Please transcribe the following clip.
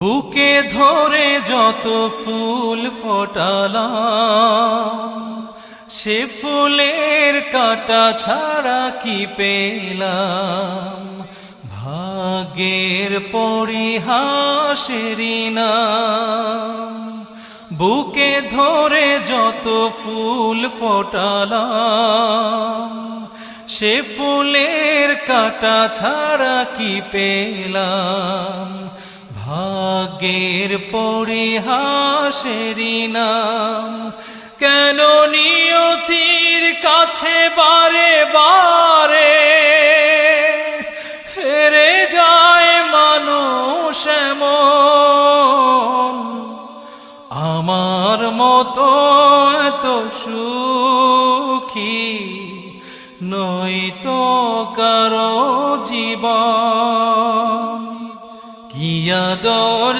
বুকে ধরে যত ফুল ফোটালাম, সে ফুলের কাঁটা ছাড়া কি পেলাম। ভাগ্যের পরিহাসেরই নাম। বুকে ধরে যত ফুল ফোটালাম, সে ফুলের কাঁটা ছাড়া কি পেলাম। ভাগ্যের পরিহাসেরই নাম। কেন নিয়তির কাছে বারে বারে হেরে যায় মানুষ এমন। আমার মতো এত সুখী নয়তো কারো জীবন। কি আদর